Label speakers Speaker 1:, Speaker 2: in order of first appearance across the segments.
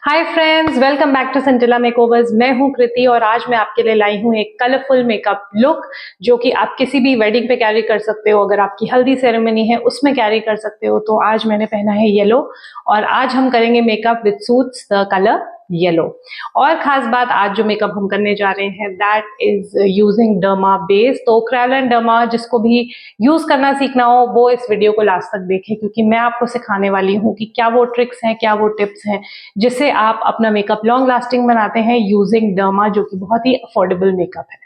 Speaker 1: Hi friends, welcome back to Sentila makeovers. मैं हूं कृति और आज मैं आपके लिए लाई हूं एक कलरफुल मेकअप लुक जो कि आप किसी भी वेडिंग पे कैरी कर सकते हो। अगर आपकी हल्दी सेरेमनी है उसमें कैरी कर सकते हो। तो आज मैंने पहना है येलो और आज हम करेंगे makeup with suits the colour yellow. और खास बात, आज जो मेकअप हम करने जा रहे हैं that is using derma base. तो क्रायोलन डर्मा जिसको भी यूज करना सीखना हो वो इस वीडियो को लास्ट तक देखें, क्योंकि मैं आपको सिखाने वाली हूँ कि क्या वो ट्रिक्स हैं, क्या वो टिप्स हैं जिससे आप अपना मेकअप लॉन्ग लास्टिंग बनाते हैं यूजिंग डर्मा, जो कि बहुत ही अफोर्डेबल मेकअप है।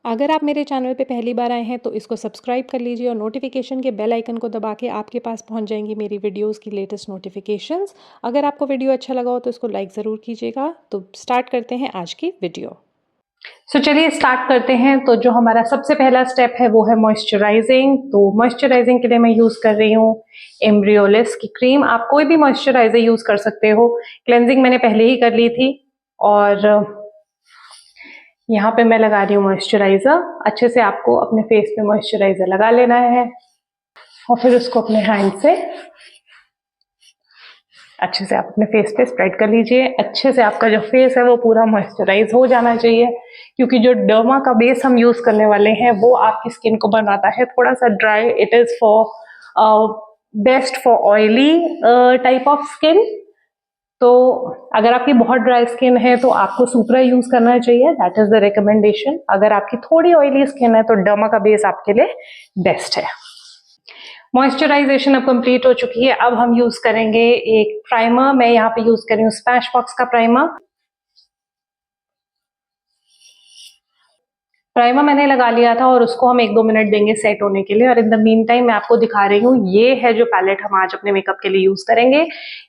Speaker 2: अगर आप मेरे चैनल पे पहली बार आए हैं तो इसको सब्सक्राइब कर लीजिए और नोटिफिकेशन के बेल आइकन को दबा के आपके पास पहुंच जाएंगी मेरी वीडियोस की लेटेस्ट नोटिफिकेशंस। अगर आपको वीडियो अच्छा लगा हो तो इसको लाइक ज़रूर कीजिएगा। तो स्टार्ट करते हैं आज की वीडियो।
Speaker 1: चलिए स्टार्ट करते हैं। तो जो हमारा सबसे पहला स्टेप है वो है मॉइस्चराइजिंग। तो मॉइस्चराइजिंग के लिए मैं यूज कर रही हूँ एम्ब्रियोलिस की क्रीम। आप कोई भी मॉइस्चराइजर यूज कर सकते हो। क्लेंजिंग मैंने पहले ही कर ली थी और यहाँ पे मैं लगा रही हूँ मॉइस्चराइजर। अच्छे से आपको अपने फेस पे मॉइस्चराइजर लगा लेना है और फिर उसको अपने हैंड से अच्छे से आप अपने फेस पे स्प्रेड कर लीजिए। अच्छे से आपका जो फेस है वो पूरा मॉइस्चराइज हो जाना चाहिए, क्योंकि जो डर्मा का बेस हम यूज करने वाले हैं वो आपकी स्किन को बनाता है थोड़ा सा dry. It is for best for oily type of skin. तो अगर आपकी बहुत ड्राई स्किन है तो आपको सुपरा यूज करना चाहिए, दैट इज द रिकमेंडेशन। अगर आपकी थोड़ी ऑयली स्किन है तो डर्मा का बेस आपके लिए बेस्ट है। मॉइस्चराइजेशन अब कंप्लीट हो चुकी है। अब हम यूज करेंगे एक प्राइमर। मैं यहाँ पे यूज कर रही हूँ स्मैशबॉक्स का प्राइमर। प्राइमर मैंने लगा लिया था और उसको हम 1-2 मिनट देंगे सेट होने के लिए। और इन द मीन टाइम मैं आपको दिखा रही हूँ, ये है जो पैलेट हम आज अपने मेकअप के लिए यूज करेंगे।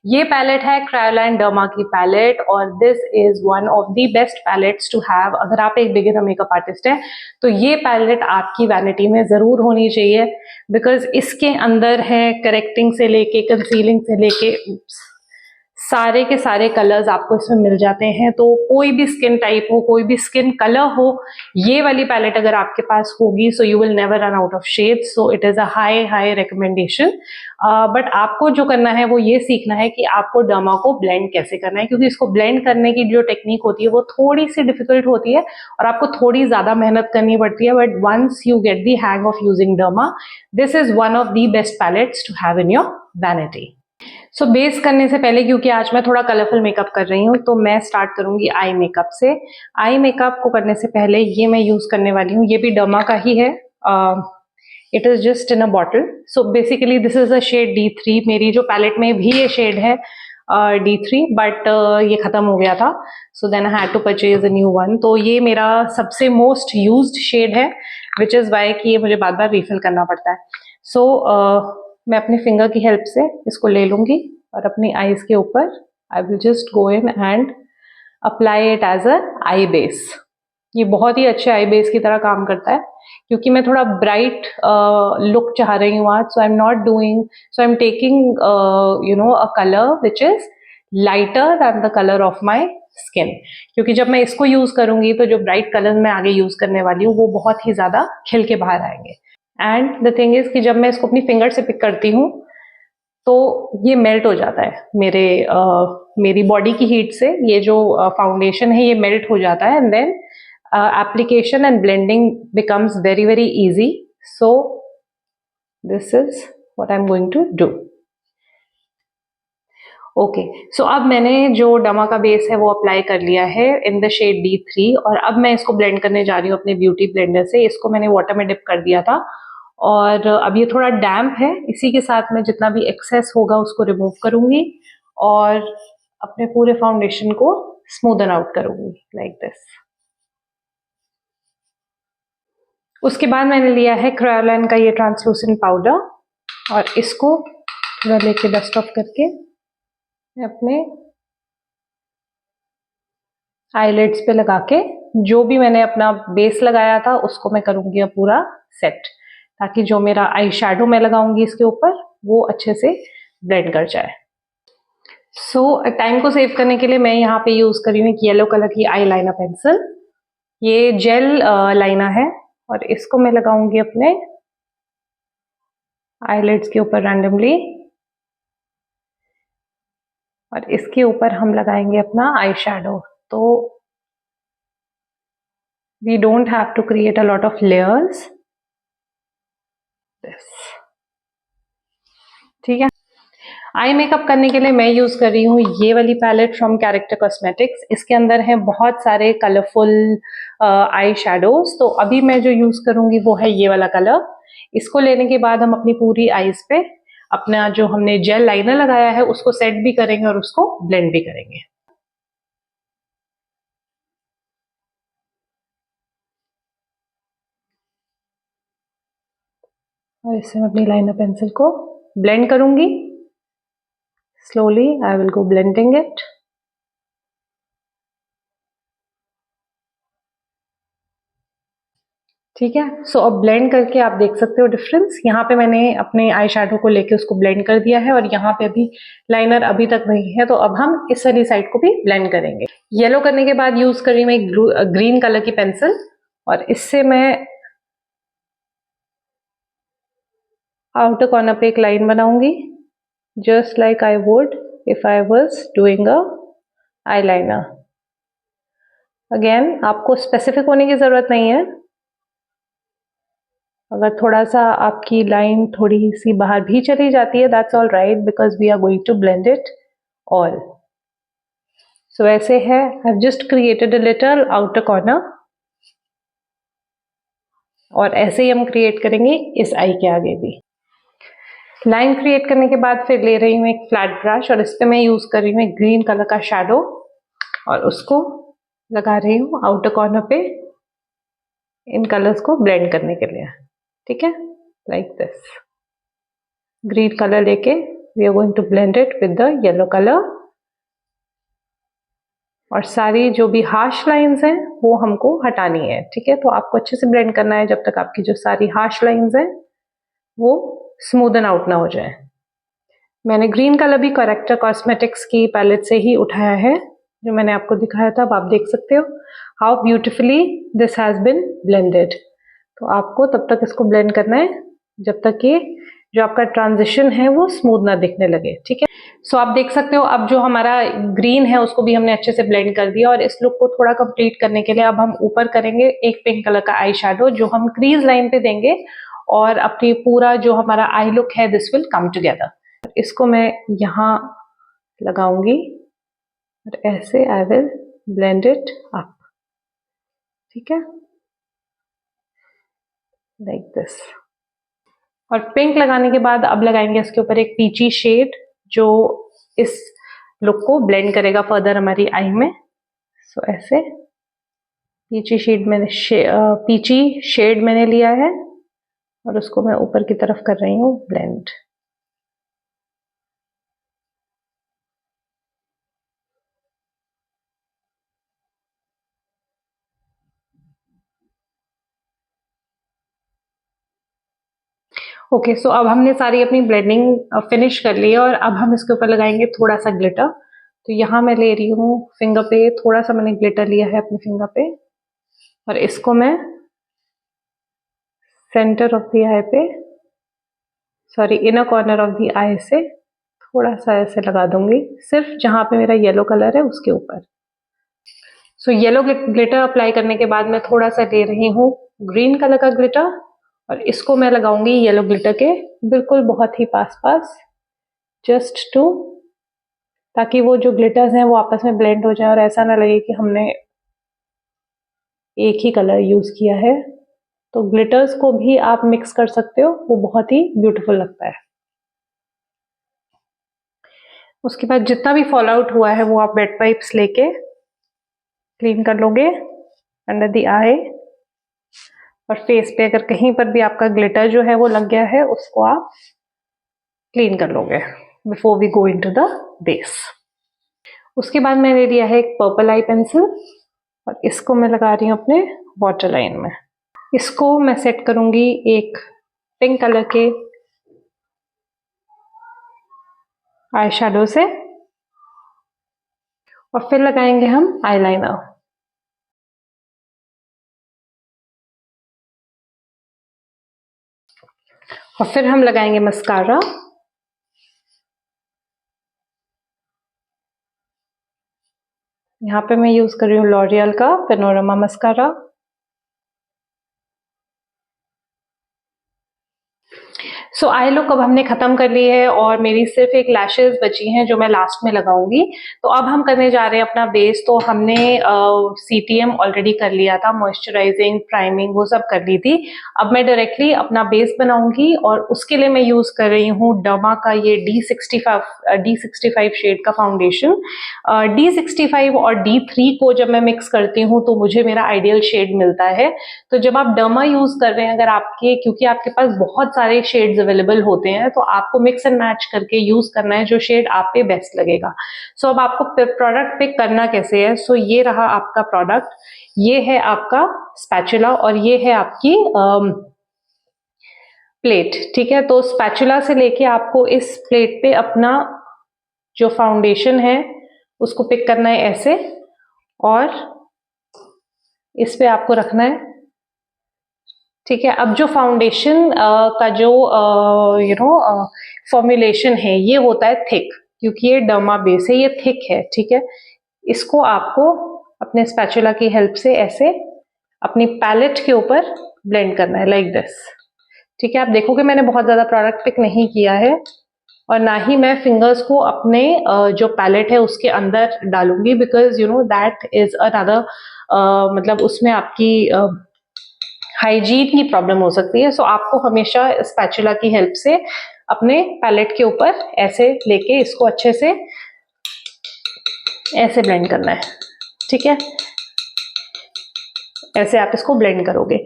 Speaker 1: ये पैलेट है क्रायोलन डर्मा की पैलेट और this is one of the best palettes to have. अगर आप एक बिगिनर मेकअप आर्टिस्ट हैं तो ये पैलेट आपकी वैनिटी में जरूर होनी चाहिए, बिकॉज इसके अंदर है करेक्टिंग से लेके कंसीलिंग से लेके सारे के सारे कलर्स आपको इसमें मिल जाते हैं। तो कोई भी स्किन टाइप हो, कोई भी स्किन कलर हो, ये वाली पैलेट अगर आपके पास होगी so you will never run out of shades. So it is a high recommendation. But आपको जो करना है वो ये सीखना है कि आपको डर्मा को ब्लेंड कैसे करना है, क्योंकि इसको ब्लेंड करने की जो टेक्निक होती है वो थोड़ी सी डिफिकल्ट होती है और आपको थोड़ी ज्यादा मेहनत करनी पड़ती है। But once you get the hang of using Derma, this is one of the best palettes to have in your vanity. So base करने से पहले, क्योंकि आज मैं थोड़ा कलरफुल मेकअप कर रही हूँ, तो मैं स्टार्ट करूंगी आई मेकअप से। आई मेकअप को करने से पहले ये मैं यूज करने वाली हूँ, ये भी डर्मा का ही है। It is just in a bottle. So basically this is a shade D3। मेरी जो पैलेट में भी ये शेड है D3, बट ये खत्म हो गया था, so then I had to purchase a new one. तो ये मेरा सबसे मोस्ट यूज्ड शेड है, विच इज वाई कि ये मुझे बार बार रिफिल करना पड़ता है। सो मैं अपनी फिंगर की हेल्प से इसको ले लूंगी और अपनी आईज के ऊपर I will just go in and apply it as a eye base. ये बहुत ही अच्छे आई बेस की तरह काम करता है, क्योंकि मैं थोड़ा ब्राइट लुक चाह रही हूँ आज। So I am not doing, so I am taking a colour which is lighter than the colour of my skin, क्योंकि जब मैं इसको यूज करूंगी तो जो ब्राइट कलर मैं आगे यूज करने वाली हूँ वो बहुत ही ज्यादा खिल के बाहर आएंगे। एंड द थिंग इज कि जब मैं इसको अपनी फिंगर से पिक करती हूँ तो ये मेल्ट हो जाता है मेरी बॉडी की हीट से। ये जो फाउंडेशन है ये मेल्ट हो जाता है and then application and blending becomes very easy. So this is what I'm going to do. Okay, so अब मैंने जो डर्मा का बेस है वो अप्लाई कर लिया है इन द शेड D3 और अब मैं इसको ब्लेंड करने जा रही हूँ अपने ब्यूटी ब्लेंडर से। इसको मैंने वाटर में डिप कर दिया था और अब ये थोड़ा डैम्प है। इसी के साथ मैं जितना भी एक्सेस होगा उसको रिमूव करूंगी और अपने पूरे फाउंडेशन को स्मूदन आउट करूंगी लाइक दिस। उसके बाद मैंने लिया है क्रायोलन का ये ट्रांसलूसेंट पाउडर और इसको थोड़ा लेके डस्ट ऑफ करके मैं अपने आईलिड्स पे लगा के जो भी मैंने अपना बेस लगाया था उसको मैं करूंगी अब पूरा सेट, ताकि जो मेरा आई शेडो मैं लगाऊंगी इसके ऊपर वो अच्छे से ब्लेंड कर जाए। सो टाइम को सेव करने के लिए मैं यहाँ पे यूज कर रही हूँ येलो कलर की आई लाइनर पेंसिल। ये जेल लाइनर है और इसको मैं लगाऊंगी अपने आईलिड्स के ऊपर रैंडमली। और इसके ऊपर हम लगाएंगे अपना आई शैडो। तो we don't have to create a lot of layers, ठीक है। आई मेकअप करने के लिए मैं यूज कर रही हूँ ये वाली पैलेट फ्रॉम कैरेक्टर कॉस्मेटिक्स। इसके अंदर है बहुत सारे कलरफुल आई शैडोज। तो अभी मैं जो यूज करूंगी वो है ये वाला कलर। इसको लेने के बाद हम अपनी पूरी आईज पे अपना जो हमने जेल लाइनर लगाया है उसको सेट भी करेंगे और उसको ब्लेंड भी करेंगे। और इससे मैं अपनी लाइनर पेंसिल को ब्लेंड करूंगी। Slowly I will go blending it. ठीक है। सो अब ब्लेंड करके आप देख सकते हो डिफरेंस। यहाँ पे मैंने अपने आई शैडो को लेके उसको ब्लेंड कर दिया है और यहाँ पे अभी लाइनर अभी तक वही है। तो अब हम इस वाली साइड को भी ब्लेंड करेंगे। येलो करने के बाद यूज कर रही हूँ मैं ग्रीन कलर की पेंसिल और इससे मैं आउटर कॉर्नर पे एक लाइन बनाऊंगी, just like I would if I was doing a eye liner. Again आपको स्पेसिफिक होने की जरूरत नहीं है। अगर थोड़ा सा आपकी लाइन थोड़ी सी बाहर भी चली जाती है that's all right, because we are going to blend it all. So ऐसे है, I have just created a little outer corner और ऐसे ही हम क्रिएट करेंगे इस आई के आगे भी। लाइन क्रिएट करने के बाद फिर ले रही हूँ एक फ्लैट ब्रश और इस पे मैं यूज कर रही हूँ एक ग्रीन कलर का शैडो और उसको लगा रही हूँ आउटर कॉर्नर पे इन कलर्स को ब्लेंड करने के लिए। ठीक है, लाइक दिस। ग्रीन कलर लेके we are going to blend it with the yellow colour और सारी जो भी हार्श लाइंस हैं वो हमको हटानी है। ठीक है, तो आपको अच्छे से ब्लेंड करना है जब तक आपकी जो सारी हार्श लाइंस हैं वो स्मूदन आउट ना हो जाए। मैंने ग्रीन कलर भी करेक्टर कॉस्मेटिक्स की पैलेट से ही उठाया है, जो मैंने आपको दिखाया था। अब आप देख सकते हो how beautifully this has been blended. तो आपको तब तक इसको ब्लेंड करना है जब तक कि जो आपका ट्रांजिशन है वो स्मूथ ना दिखने लगे। ठीक है, सो आप देख सकते हो अब जो हमारा ग्रीन है उसको भी हमने अच्छे से ब्लेंड कर दिया और इस लुक को थोड़ा कंप्लीट करने के लिए अब हम ऊपर करेंगे एक पिंक कलर का आई शैडो जो हम क्रीज लाइन पे देंगे और अपनी पूरा जो हमारा आई लुक है दिस विल कम टुगेदर। इसको मैं यहाँ लगाऊंगी और ऐसे I will blend it up. ठीक है, लाइक दिस। और पिंक लगाने के बाद अब लगाएंगे इसके ऊपर एक पीची शेड जो इस लुक को ब्लेंड करेगा फर्दर हमारी आई में। सो ऐसे पीची शेड मैंने लिया है और उसको मैं ऊपर की तरफ कर रही हूँ ब्लेंड। ओके, सो अब हमने सारी अपनी ब्लेंडिंग फिनिश कर ली है और अब हम इसके ऊपर लगाएंगे थोड़ा सा ग्लिटर। तो यहाँ मैं ले रही हूँ फिंगर पे, थोड़ा सा मैंने ग्लिटर लिया है अपने फिंगर पे और इसको मैं सेंटर ऑफ द आई पे, sorry inner corner of the eye से थोड़ा सा ऐसे लगा दूंगी, सिर्फ जहां पे मेरा येलो कलर है उसके ऊपर। सो येलो ग्लिटर अप्लाई करने के बाद मैं थोड़ा सा ले रही हूँ ग्रीन कलर का ग्लिटर और इसको मैं लगाऊंगी येलो ग्लिटर के बिल्कुल बहुत ही पास पास, जस्ट टू, ताकि वो जो ग्लिटर्स हैं वो आपस में ब्लेंड हो जाए और ऐसा ना लगे कि हमने एक ही कलर यूज किया है। तो ग्लिटर्स को भी आप मिक्स कर सकते हो, वो बहुत ही ब्यूटीफुल लगता है। उसके बाद जितना भी फॉल आउट हुआ है वो आप वेट वाइप्स लेके क्लीन कर लोगे अंडर द आई और फेस पे अगर कहीं पर भी आपका ग्लिटर जो है वो लग गया है उसको आप क्लीन कर लोगे before we go into the base. उसके बाद मैंने लिया है एक पर्पल आई पेंसिल और इसको मैं लगा रही हूँ अपने वाटर लाइन में। इसको मैं सेट करूंगी एक पिंक कलर के आई शैडो से और फिर लगाएंगे हम आईलाइनर। और फिर हम लगाएंगे मस्कारा यहाँ पे मैं यूज कर रही हूँ लॉरियल का panorama mascara. So I look अब हमने खत्म कर ली है और मेरी सिर्फ एक लैशेज बची हैं जो मैं लास्ट में लगाऊंगी। तो अब हम करने जा रहे हैं अपना बेस। तो हमने CTM ऑलरेडी कर लिया था, मॉइस्चराइजिंग प्राइमिंग वो सब कर ली थी। अब मैं डायरेक्टली अपना बेस बनाऊंगी और उसके लिए मैं यूज कर रही हूँ डर्मा का ये D65 शेड का फाउंडेशन। D65 और D3 को जब मैं मिक्स करती हूँ तो मुझे मेरा आइडियल शेड मिलता है। तो जब आप डर्मा यूज कर रहे हैं, अगर क्योंकि आपके पास बहुत सारे शेड्स अवेलेबल होते हैं, तो आपको मिक्स एंड मैच करके यूज करना है जो शेड आप पे बेस्ट लगेगा। सो अब आपको प्रोडक्ट पिक करना कैसे है। सो ये रहा आपका प्रोडक्ट, ये है आपका स्पैचुला और ये है आपकी प्लेट। ठीक है, तो स्पैचुला से लेके आपको इस प्लेट पे अपना जो फाउंडेशन है उसको पिक करना है ऐसे, और इस पे आपको रखना है। ठीक है, अब जो फाउंडेशन का जो फॉर्मुलेशन है ये होता है थिक, क्योंकि ये डर्मा बेस है, ये थिक है। ठीक है, इसको आपको अपने स्पैचुला की हेल्प से ऐसे अपनी पैलेट के ऊपर ब्लेंड करना है लाइक दिस। ठीक है, आप देखोगे मैंने बहुत ज्यादा प्रोडक्ट पिक नहीं किया है और ना ही मैं फिंगर्स को अपने जो पैलेट है उसके अंदर डालूंगी, बिकॉज दैट इज अनदर मतलब उसमें आपकी हाइजीन की प्रॉब्लम हो सकती है। सो आपको हमेशा स्पैचुला की हेल्प से अपने पैलेट के ऊपर ऐसे लेके इसको अच्छे से ऐसे ब्लेंड करना है। ठीक है, ऐसे आप इसको ब्लेंड करोगे।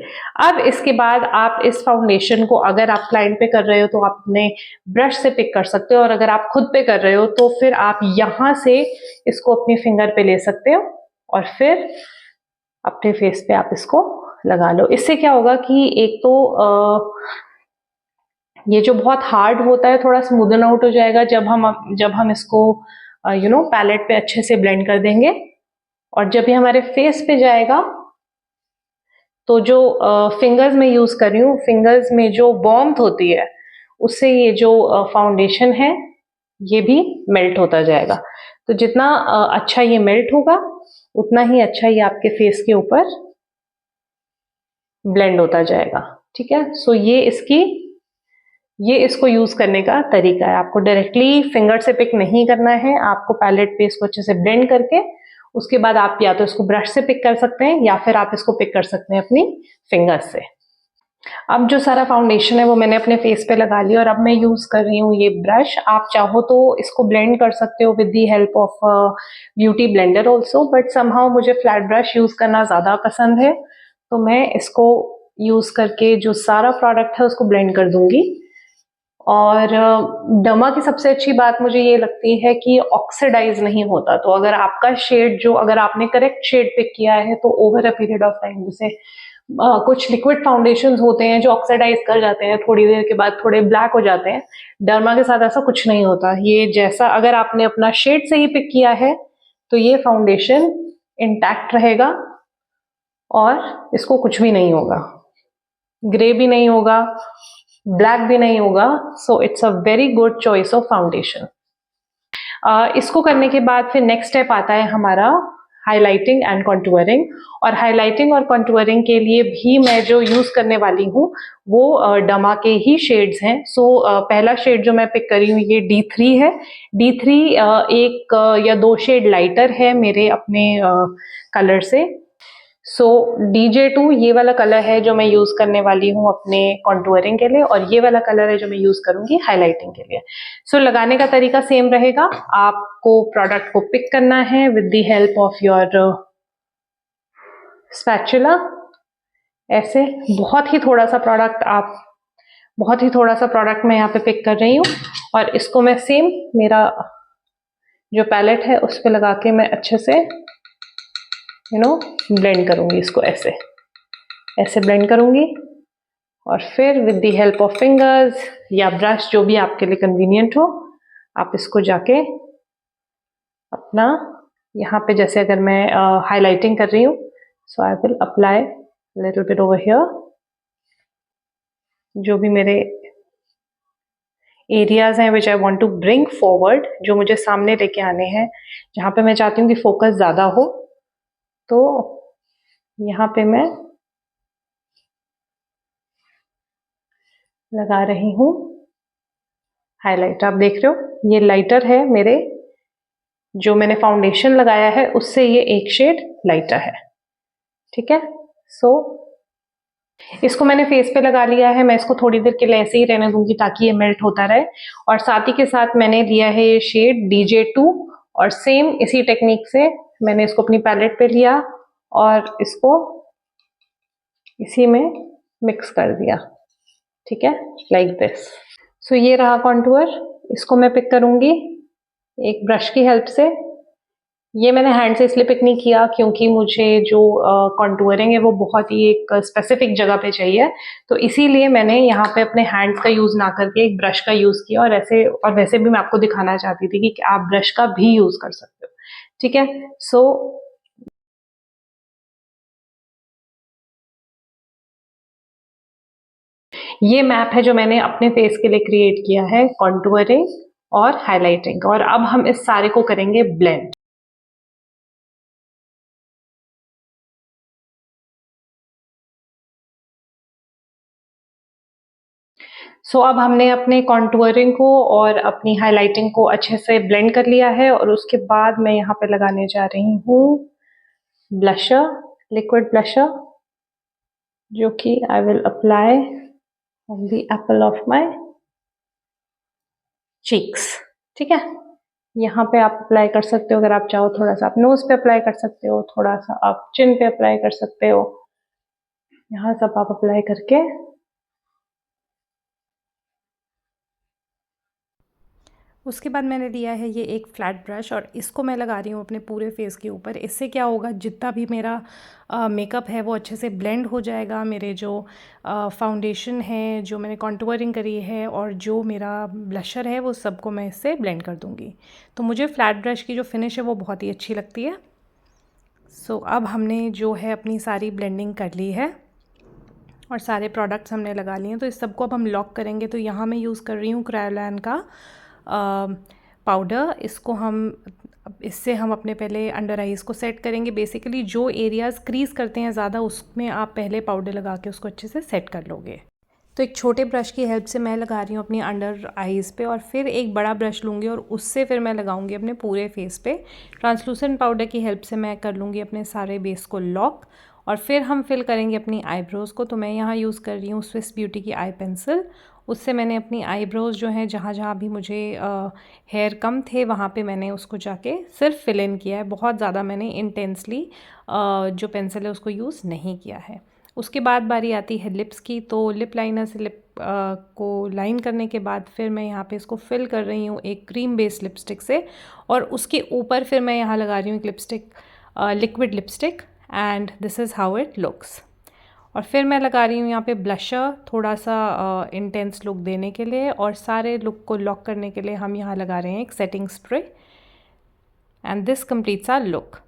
Speaker 1: अब इसके बाद आप इस फाउंडेशन को, अगर आप क्लाइंट पे कर रहे हो तो आप अपने ब्रश से पिक कर सकते हो, और अगर आप खुद पे कर रहे हो तो फिर आप यहां से इसको अपनी फिंगर पे ले सकते हो और फिर अपने फेस पे आप इसको लगा लो। इससे क्या होगा कि एक तो ये जो बहुत हार्ड होता है थोड़ा स्मूदन आउट हो जाएगा जब हम इसको पैलेट पे अच्छे से ब्लेंड कर देंगे, और जब ये हमारे फेस पे जाएगा तो जो फिंगर्स में यूज कर रही हूँ, फिंगर्स में जो वार्मथ होती है उससे ये जो फाउंडेशन है ये भी मेल्ट होता जाएगा। तो जितना अच्छा ये मेल्ट होगा उतना ही अच्छा ये आपके फेस के ऊपर ब्लेंड होता जाएगा। ठीक है, सो ये इसको यूज करने का तरीका है। आपको डायरेक्टली फिंगर से पिक नहीं करना है, आपको पैलेट पे इसको अच्छे से ब्लेंड करके उसके बाद आप या तो इसको ब्रश से पिक कर सकते हैं या फिर आप इसको पिक कर सकते हैं अपनी फिंगर्स से। अब जो सारा फाउंडेशन है वो मैंने अपने फेस पे लगा लिया और अब मैं यूज कर रही हूँ ये ब्रश। आप चाहो तो इसको ब्लेंड कर सकते हो with the help of beauty blender also, but somehow मुझे फ्लैट ब्रश यूज करना ज्यादा पसंद है, तो मैं इसको यूज करके जो सारा प्रोडक्ट है उसको ब्लेंड कर दूंगी। और डमा की सबसे अच्छी बात मुझे ये लगती है कि ऑक्सीडाइज नहीं होता। तो अगर आपका शेड अगर आपने करेक्ट शेड पिक किया है तो over a period of time, जैसे कुछ लिक्विड फाउंडेशंस होते हैं जो ऑक्सीडाइज कर जाते हैं, थोड़ी देर के बाद थोड़े ब्लैक हो जाते हैं, डर्मा के साथ ऐसा कुछ नहीं होता। ये जैसा अगर आपने अपना शेड से ही पिक किया है तो ये फाउंडेशन इंटैक्ट रहेगा और इसको कुछ भी नहीं होगा, ग्रे भी नहीं होगा, ब्लैक भी नहीं होगा। So it's a very good choice of foundation. इसको करने के बाद फिर नेक्स्ट स्टेप आता है हमारा हाइलाइटिंग एंड कॉन्टूरिंग। और हाइलाइटिंग और कॉन्टूरिंग के लिए भी मैं जो यूज करने वाली हूँ वो डमा के ही शेड्स हैं। सो पहला शेड जो मैं पिक करी हूँ ये D3 है। D3 एक या दो शेड लाइटर है मेरे अपने कलर से। सो DJ2 ये वाला कलर है जो मैं यूज करने वाली हूँ अपने कॉन्टूरिंग के लिए, और ये वाला कलर है जो मैं यूज करूंगी हाइलाइटिंग के लिए। सो लगाने का तरीका सेम रहेगा। आपको प्रोडक्ट को पिक करना है with the help of your spatula. ऐसे बहुत ही थोड़ा सा प्रोडक्ट मैं यहाँ पे पिक कर रही हूँ और इसको मैं सेम मेरा जो पैलेट है उस पर लगा के मैं अच्छे से ब्लेंड करूंगी। इसको ऐसे ब्लेंड करूंगी और फिर with the help of fingers या ब्रश, जो भी आपके लिए कन्वीनियंट हो, आप इसको जाके अपना यहाँ पे, जैसे अगर मैं हाइलाइटिंग कर रही हूँ, so I will apply little bit over here, जो भी मेरे एरियाज हैं which I want to bring forward, जो मुझे सामने लेके आने हैं, जहाँ पे मैं चाहती हूँ कि फोकस ज़्यादा हो। तो यहाँ पे मैं लगा रही हूँ हाइलाइटर। आप देख रहे हो ये लाइटर है मेरे, जो मैंने फाउंडेशन लगाया है उससे ये एक शेड लाइटर है, ठीक है। सो इसको मैंने फेस पे लगा लिया है। मैं इसको थोड़ी देर के लिए ऐसे ही रहने दूंगी ताकि ये मेल्ट होता रहे। और साथ ही के साथ मैंने लिया है ये शेड DJ2, और सेम इसी टेक्निक से मैंने इसको अपनी पैलेट पे लिया और इसको इसी में मिक्स कर दिया, ठीक है, लाइक दिस। सो ये रहा कॉन्टूर। इसको मैं पिक करूंगी एक ब्रश की हेल्प से। ये मैंने हैंड से इसलिए पिक नहीं किया क्योंकि मुझे जो कॉन्टूरिंग है वो बहुत ही एक स्पेसिफिक जगह पे चाहिए, तो इसीलिए मैंने यहाँ पे अपने हैंड्स का यूज ना करके एक ब्रश का यूज किया। और वैसे भी मैं आपको दिखाना चाहती थी कि आप ब्रश का भी यूज कर सकते हो, ठीक है। सो ये मैप है जो मैंने अपने फेस के लिए क्रिएट किया है, कॉन्टूरिंग और हाईलाइटिंग। और अब हम इस सारे को करेंगे ब्लेंड। सो अब हमने अपने कॉन्टूरिंग को और अपनी हाइलाइटिंग को अच्छे से ब्लेंड कर लिया है, और उसके बाद मैं यहाँ पे लगाने जा रही हूँ ब्लशर, लिक्विड ब्लशर, जो कि आई will apply on the Apple of my cheeks, ठीक है। यहाँ पे आप अप्लाई कर सकते हो, अगर आप चाहो थोड़ा सा आप नोज पे अप्लाई कर सकते हो, थोड़ा सा आप चिन पे अप्लाई कर सकते हो, यहाँ सब आप अप्लाई करके।
Speaker 2: उसके बाद मैंने लिया है ये एक फ्लैट ब्रश और इसको मैं लगा रही हूँ अपने पूरे फेस के ऊपर। इससे क्या होगा, जितना भी मेरा मेकअप है वो अच्छे से ब्लेंड हो जाएगा। मेरे जो फाउंडेशन है, जो मैंने कॉन्टूरिंग करी है और जो मेरा ब्लशर है, वो सबको मैं इससे ब्लेंड कर दूँगी। तो मुझे फ्लैट ब्रश की जो फिनिश है वो बहुत ही अच्छी लगती है। सो अब हमने जो है अपनी सारी ब्लेंडिंग कर ली है और सारे प्रोडक्ट्स हमने लगा लिए हैं। तो इस सबको अब हम लॉक करेंगे। तो यहाँ मैं यूज़ कर रही हूँ क्रायोलान का पाउडर। इससे हम अपने पहले अंडर आइज़ को सेट करेंगे। बेसिकली जो एरियाज़ क्रीज करते हैं ज़्यादा, उसमें आप पहले पाउडर लगा के उसको अच्छे से सेट कर लोगे। तो एक छोटे ब्रश की हेल्प से मैं लगा रही हूँ अपनी अंडर आइज़ पे, और फिर एक बड़ा ब्रश लूँगी और उससे फिर मैं लगाऊंगी अपने पूरे फेस पे। ट्रांसलूसेंट पाउडर की हेल्प से मैं कर लूँगी अपने सारे बेस को लॉक, और फिर हम फिल करेंगे अपनी आईब्रोज़ को। तो मैं यहाँ यूज़ कर रही हूँ स्विस ब्यूटी की आई पेंसिल। उससे मैंने अपनी आईब्रोज़ जो हैं, जहाँ जहाँ भी मुझे हेयर कम थे वहाँ पे मैंने उसको जाके सिर्फ फिल इन किया है। बहुत ज़्यादा मैंने इंटेंसली जो पेंसिल है उसको यूज़ नहीं किया है। उसके बाद बारी आती है लिप्स की। तो लिप लाइनर से लिप को लाइन करने के बाद फिर मैं यहाँ पे इसको फिल कर रही हूँ एक क्रीम बेस्ड लिपस्टिक से, और उसके ऊपर फिर मैं यहाँ लगा रही हूँ एक lipstick, liquid lipstick, and this is how it looks. और फिर मैं लगा रही हूँ यहाँ पे ब्लशर, थोड़ा सा इंटेंस लुक देने के लिए, और सारे लुक को लॉक करने के लिए हम यहाँ लगा रहे हैं एक setting spray, and this completes our look.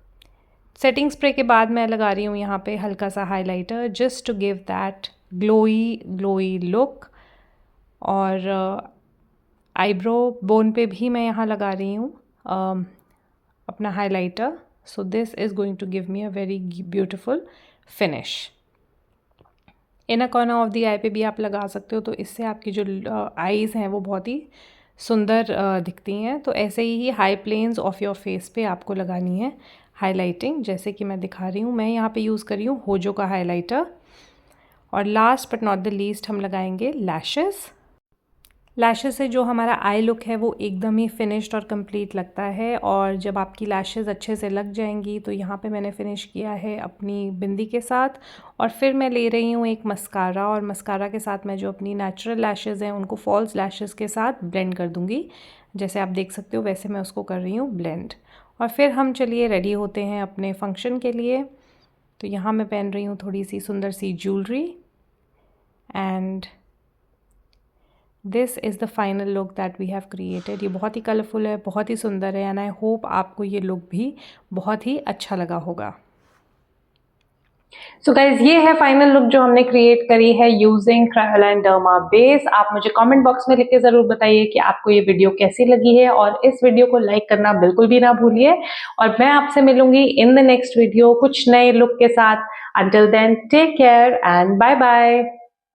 Speaker 2: Setting spray के बाद मैं लगा रही हूँ यहाँ पे हल्का सा highlighter, just to give that glowy look. और आईब्रो बोन पे भी मैं यहाँ लगा रही हूँ अपना highlighter. So this is going to give me a very beautiful finish. Inner corner of the eye पे भी आप लगा सकते हो, तो इससे आपकी जो आईज़ हैं वो बहुत ही सुंदर दिखती हैं। तो ऐसे ही high planes of your face पे आपको लगानी है हाइलाइटिंग, जैसे कि मैं दिखा रही हूँ। मैं यहाँ पे यूज़ कर रही हूँ होजो का हाइलाइटर। और last but not the least हम लगाएंगे लैशेस। लैशेस से जो हमारा आई लुक है वो एकदम ही फिनिश्ड और कंप्लीट लगता है। और जब आपकी लैशेस अच्छे से लग जाएंगी, तो यहाँ पे मैंने फिनिश किया है अपनी बिंदी के साथ। और फिर मैं ले रही हूँ एक मस्कारा, और मस्कारा के साथ मैं जो अपनी नेचुरल लैशेस हैं उनको फॉल्स लैशेस के साथ ब्लेंड कर दूँगी। जैसे आप देख सकते हो वैसे मैं उसको कर रही हूँ ब्लेंड। और फिर हम चलिए रेडी होते हैं अपने फंक्शन के लिए। तो यहाँ मैं पहन रही हूँ थोड़ी सी सुंदर सी jewellery, and this is the final look that we have created. ये बहुत ही कलरफुल है, बहुत ही सुंदर है, एंड आई होप आपको ये लुक भी बहुत ही अच्छा लगा होगा।
Speaker 1: सो गाइज ये है फाइनल लुक जो हमने क्रिएट करी है यूजिंग क्रायोलाइन डर्मा बेस। आप मुझे कमेंट बॉक्स में लिख के जरूर बताइए कि आपको ये वीडियो कैसी लगी है और इस वीडियो को लाइक करना बिल्कुल भी ना भूलिए। और मैं आपसे मिलूंगी इन द नेक्स्ट वीडियो कुछ नए लुक के साथ। Until then take care and bye bye.